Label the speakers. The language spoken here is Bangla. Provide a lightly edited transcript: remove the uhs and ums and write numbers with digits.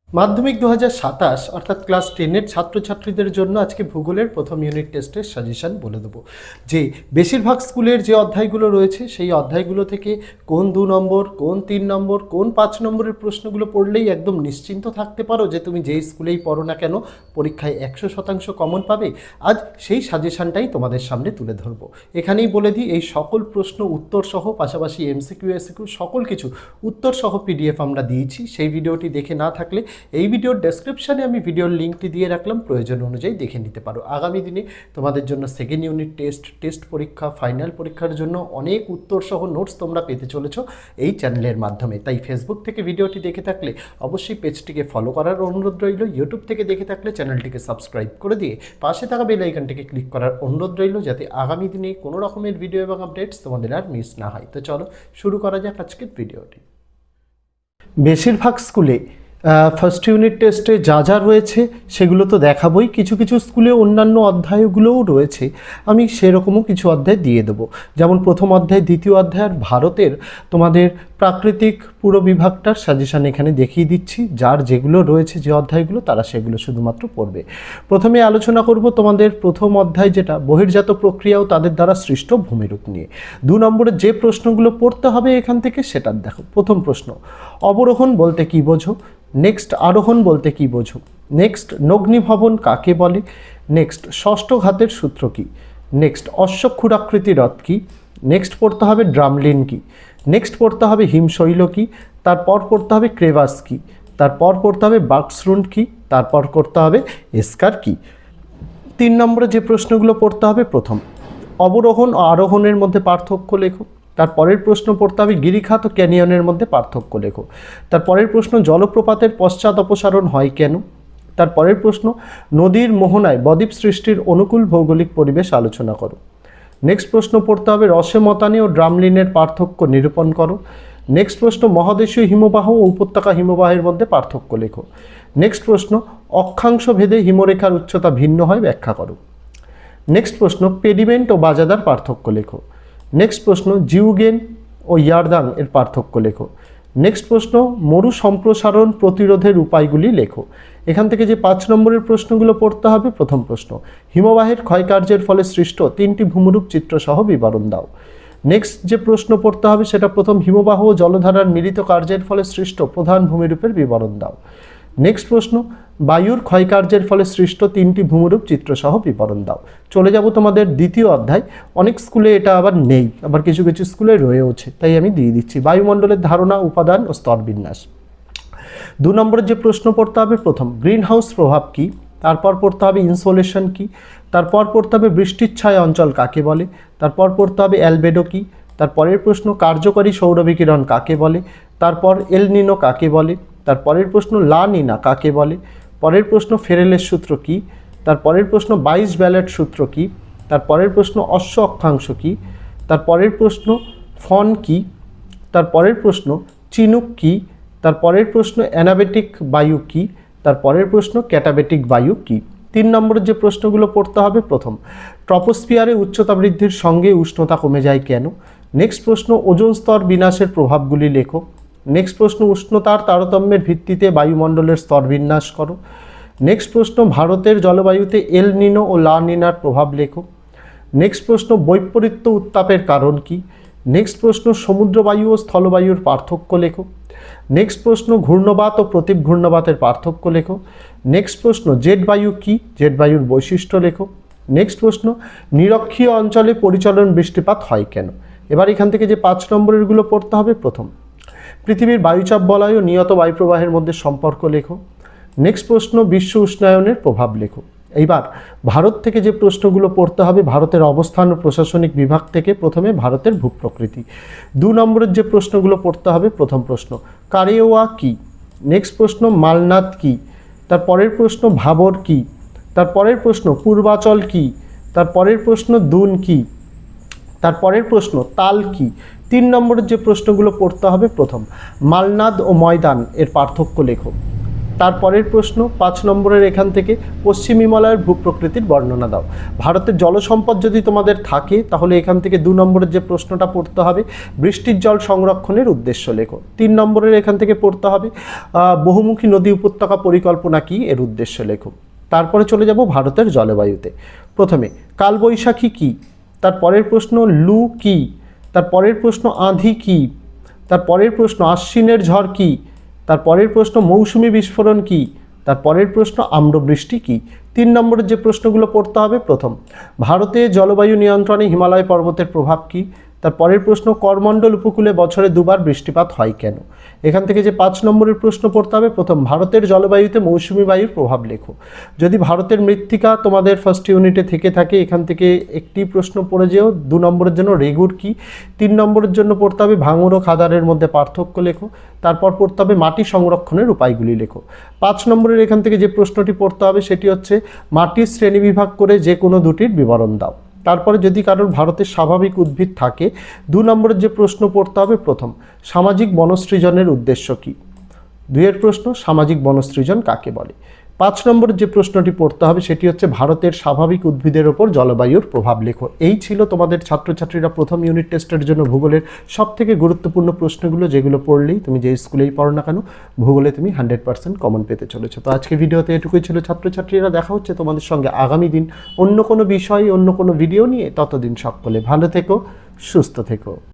Speaker 1: মাধ্যমিক 2027 অর্থাৎ ক্লাস 10-এর ছাত্রছাত্রীদের জন্য আজকে ভূগোলের প্রথম ইউনিট টেস্টের সাজেশন বলে দেবো যে বেশিরভাগ স্কুলের যে অধ্যায়গুলো রয়েছে সেই অধ্যায়গুলো থেকে কোন 2 নম্বর, কোন 3 নম্বর, কোন 5 নম্বরের প্রশ্নগুলো পড়লেই একদম নিশ্চিন্ত থাকতে পারো যে তুমি যেই স্কুলেই পড়ো না কেন পরীক্ষায় 100% কমন পাবে। আজ সেই সাজেশনটাই তোমাদের সামনে তুলে ধরবো। এখানেই বলে দিই, এই সকল প্রশ্ন উত্তর সহ পাশাপাশি এমসিকিউ এসিকিউ সকল কিছু উত্তর সহ পিডিএফ আমরা দিয়েছি। সেই ভিডিওটি দেখে না থাকলে এই ভিডিওর ডেসক্রিপশানে আমি ভিডিওর লিঙ্কটি দিয়ে রাখলাম, প্রয়োজন অনুযায়ী দেখে নিতে পারো। আগামী দিনে তোমাদের জন্য সেকেন্ড ইউনিট টেস্ট পরীক্ষা, ফাইনাল পরীক্ষার জন্য অনেক উত্তর সহ নোটস তোমরা পেতে চলেছো এই চ্যানেলের মাধ্যমে। তাই ফেসবুক থেকে ভিডিওটি দেখে থাকলে অবশ্যই পেজটিকে ফলো করার অনুরোধ রইল, ইউটিউব থেকে দেখে থাকলে চ্যানেলটিকে সাবস্ক্রাইব করে দিয়ে পাশে থাকা বেল আইকনটিকে ক্লিক করার অনুরোধ রইল, যাতে আগামী দিনে কোনো রকমের ভিডিও এবং আপডেটস তোমাদের আর মিস না হয়। তো চলো শুরু করা যাক আজকের ভিডিওটি। বেশিরভাগ স্কুলে ফার্স্ট ইউনিট টেস্টে যা যা রয়েছে সেগুলো তো দেখাবই, কিছু কিছু স্কুলে অন্যান্য অধ্যায়গুলোও রয়েছে, আমি সেরকমও কিছু অধ্যায় দিয়ে দেবো। যেমন প্রথম অধ্যায়, দ্বিতীয় অধ্যায় আর ভারতের তোমাদের প্রাকৃতিক পুরো বিভাগটার সাজেশান এখানে দেখিয়ে দিচ্ছি। যার যেগুলো রয়েছে যে অধ্যায়গুলো তারা সেগুলো শুধুমাত্র পড়বে। প্রথমে আলোচনা করব তোমাদের প্রথম অধ্যায়, যেটা বহির্জাত প্রক্রিয়া ও তাদের দ্বারা সৃষ্ট ভূমিরূপ নিয়ে। 2 নম্বরের যে প্রশ্নগুলো পড়তে হবে এখান থেকে সেটা দেখো। প্রথম প্রশ্ন, অবরোহণ বলতে কী বোঝো? নেক্সট, আরোহণ বলতে কী বোঝো? নেক্সট, নগ্নিভবন কাকে বলে? নেক্সট, ষষ্ঠ ঘাতের সূত্র কী? নেক্সট, অশ্বক্ষুরাকৃতি হ্রদ কী? নেক্সট পড়তে হবে ড্রামলিন কী? নেক্সট পড়তে হবে হিমশৈল কী? তারপর পড়তে হবে ক্রেভাস কী? তারপর পড়তে হবে বাক্সরুন্ড কী? তারপর করতে হবে এস্কার কী? 3 নম্বরে যে প্রশ্নগুলো পড়তে হবে, প্রথম, অবরোহণ ও আরোহণের মধ্যে পার্থক্য লেখো। তারপরের প্রশ্ন পড়তে হবে গিরিখাত ও ক্যানিয়নের মধ্যে পার্থক্য লেখো। তারপরের প্রশ্ন, জলপ্রপাতের পশ্চাৎ অপসারণ হয় কেন? তারপরের প্রশ্ন, নদীর মোহনায় বদ্বীপ সৃষ্টির অনুকূল ভৌগোলিক পরিবেশ আলোচনা করো। নেক্সট প্রশ্ন পড়তে হবে রসেমতানি ও ড্রামলিনের পার্থক্য নিরূপণ করো। নেক্সট প্রশ্ন, মহাদেশীয় হিমবাহ ও উপত্যকা হিমবাহের মধ্যে পার্থক্য লেখো। নেক্সট প্রশ্ন, অক্ষাংশ ভেদে হিমরেখার উচ্চতা ভিন্ন হয় ব্যাখ্যা করো। নেক্সট প্রশ্ন, পেডিমেন্ট ও বাজাদার পার্থক্য লেখো। নেক্সট প্রশ্ন, জিউগেন ও ইয়ারদাং এর পার্থক্য লেখো। নেক্সট প্রশ্ন, মরু সম্প্রসারণ প্রতিরোধের উপায়গুলি লেখো। এখান থেকে যে 5 নম্বরের প্রশ্নগুলো পড়তে হবে, প্রথম প্রশ্ন, হিমবাহের ক্ষয়কার্যের ফলে সৃষ্ট 3টি ভূমিরূপ চিত্রসহ বিবরণ দাও। নেক্সট যে প্রশ্ন পড়তে হবে সেটা, প্রথম, হিমবাহ ও জলধারার মিলিত কার্যের ফলে সৃষ্ট প্রধান ভূমিরূপের বিবরণ দাও। নেক্সট প্রশ্ন, বায়ুর ক্ষয়কার্যের ফলে সৃষ্ট 3টি ভূমিরূপ চিত্রসহ বিবরণ দাও। চলে যাব তোমাদের দ্বিতীয় অধ্যায়। অনেক স্কুলে এটা আবার নেই, আবার কিছু কিছু স্কুলে রয়েওছে, তাই আমি দিয়ে দিচ্ছি। বায়ুমণ্ডলের ধারণা, উপাদান ও স্তরবিন্যাস। 2 নম্বরের যে প্রশ্ন পড়তে হবে, প্রথম, গ্রিন হাউস প্রভাব কী? তারপর পড়তে হবে ইনসোলেশন কী? তারপর পড়তে হবে বৃষ্টির ছায়া অঞ্চল কাকে বলে? তারপর পড়তে হবে অ্যালবেডো কী? তারপরের প্রশ্ন, কার্যকরী সৌরবিকিরণ কাকে বলে? তারপর এল নিনো কাকে বলে? তারপরের প্রশ্ন, লা নিনা কাকে বলে? পরের প্রশ্ন, ফেরেলের সূত্র কী? তারপরের প্রশ্ন, 22 ব্যালেট সূত্র কী? তারপরের প্রশ্ন, অশ্ব অক্ষাংশ কী? তারপরের প্রশ্ন, ফন কী? তারপরের প্রশ্ন, চিনুক কী? তারপরের প্রশ্ন, অ্যানাবেটিক বায়ু কী? তারপরের প্রশ্ন, ক্যাটাবেটিক বায়ু কী? 3 নম্বরের যে প্রশ্নগুলো পড়তে হবে, প্রথম, ট্রপোস্ফিয়ারে উচ্চতা বৃদ্ধির সঙ্গে উষ্ণতা কমে যায় কেন? নেক্সট প্রশ্ন, ওজোন স্তর বিনাশের প্রভাবগুলি লেখো। নেক্সট প্রশ্ন, উষ্ণতার তারতম্যের ভিত্তিতে বায়ুমণ্ডলের স্তর বিন্যাস করো। নেক্সট প্রশ্ন, ভারতের জলবায়ুতে এল নিনো ও লা নিনার প্রভাব লেখো। নেক্সট প্রশ্ন, বৈপরীত্য উত্তাপের কারণ কী? নেক্সট প্রশ্ন, সমুদ্রবায়ু ও স্থলবায়ুর পার্থক্য লেখো। নেক্সট প্রশ্ন, ঘূর্ণবাত ও প্রতীপ ঘূর্ণবাতের পার্থক্য লেখো। নেক্সট প্রশ্ন, জেট বায়ু কী? জেট বায়ুর বৈশিষ্ট্য লেখো। নেক্সট প্রশ্ন, নিরক্ষীয় অঞ্চলে পরিচলন বৃষ্টিপাত হয় কেন? এবার এখান থেকে যে 5 নম্বরেরগুলো পড়তে হবে, প্রথম, পৃথিবীর বায়ুচাপ বলয় ও নিয়ত বায়ুপ্রবাহের মধ্যে সম্পর্ক লেখো। নেক্সট প্রশ্ন, বিশ্ব উষ্ণায়নের প্রভাব লেখো। এইবার ভারত থেকে যে প্রশ্নগুলো পড়তে হবে, ভারতের অবস্থান ও প্রশাসনিক বিভাগ থেকে প্রথমে ভারতের ভূপ্রকৃতি। 2 নম্বরের যে প্রশ্নগুলো পড়তে হবে, প্রথম প্রশ্ন, কারেওয়া কী? নেক্সট প্রশ্ন, মালনাদ কী? তারপরের প্রশ্ন, ভাবর কী? তারপরের প্রশ্ন, পূর্বাচল কী? তারপরের প্রশ্ন, দুন কী? তারপরের প্রশ্ন, তাল কী? 3 নম্বরের যে প্রশ্নগুলো পড়তে হবে, প্রথম, মালনাদ ও ময়দান এর পার্থক্য লেখো। তারপরের প্রশ্ন 5 নম্বরের এখান থেকে পশ্চিম হিমালয়ের ভূপ্রকৃতির বর্ণনা দাও। ভারতের জলসম্পদ যদি তোমাদের থাকে তাহলে এখান থেকে 2 নম্বরের যে প্রশ্নটা পড়তে হবে বৃষ্টির জল সংরক্ষণের উদ্দেশ্য লেখো। 3 নম্বরের এখান থেকে পড়তে হবে বহুমুখী নদী উপত্যকা পরিকল্পনা কি, এর উদ্দেশ্য লেখো। তারপরে চলে যাব ভারতের জলবায়ুতে। প্রথমে কালবৈশাখী কি, তার পরের প্রশ্ন লু কি, তার পরের প্রশ্ন আঁধি কি, তার পরের প্রশ্ন আশ্বিনের ঝড় কি, তার পরের প্রশ্ন মৌসুমী বিস্ফোরণ কি, তার পরের প্রশ্ন আম্রবৃষ্টি কি। 3 নম্বরের যে প্রশ্নগুলো পড়তে হবে, প্রথম ভারতে জলবায়ু নিয়ন্ত্রণে হিমালয় পর্বতের প্রভাব কি, তার পরের প্রশ্ন করমণ্ডল উপকূলে বছরে 2 বার বৃষ্টিপাত হয় কেন। এখান থেকে যে 5 নম্বরের প্রশ্ন পড়তে হবে, প্রথম ভারতের জলবায়ুতে মৌসুমী বায়ুর প্রভাব লেখো। যদি ভারতের মৃত্তিকা তোমাদের ফার্স্ট ইউনিটে থেকে থাকে এখান থেকে একটি প্রশ্ন পড়ে যেও। 2 নম্বরের জন্য রেগুর কি। 3 নম্বরের জন্য পড়তে হবে ভাঙর ও খাদারের মধ্যে পার্থক্য লেখো। তারপর পড়তে হবে মাটি সংরক্ষণের উপায়গুলি লেখো। 5 নম্বরের এখান থেকে যে প্রশ্নটি পড়তে হবে সেটি হচ্ছে মাটির শ্রেণীবিভাগ করে যে কোনো দুটির বিবরণ দাও। তারপরে যদি কারোর ভারতের স্বাভাবিক উদ্ভিদ থাকে 2 নম্বরের যে প্রশ্ন পড়তে হবে, প্রথম সামাজিক বনসৃজনের উদ্দেশ্য কী। 2 প্রশ্ন সামাজিক বনসৃজন কাকে বলে। 5 নম্বরের যে প্রশ্নটি পড়তে হবে সেটি হচ্ছে ভারতের স্বাভাবিক উদ্ভিদের ওপর জলবায়ুর প্রভাব লেখো। এই ছিল তোমাদের ছাত্রছাত্রীরা প্রথম ইউনিট টেস্টের জন্য ভূগোলের সবথেকে গুরুত্বপূর্ণ প্রশ্নগুলো, যেগুলো পড়লেই তুমি যে স্কুলেই পড়ো না কেন ভূগোলে তুমি 100% কমন পেতে চলেছো। তো আজকে ভিডিওতে এটুকুই ছিল ছাত্রছাত্রীরা। দেখা হচ্ছে তোমাদের সঙ্গে আগামী দিন অন্য কোনো বিষয় অন্য কোনো ভিডিও নিয়ে। ততদিন সকলে ভালো থেকো, সুস্থ থেকো।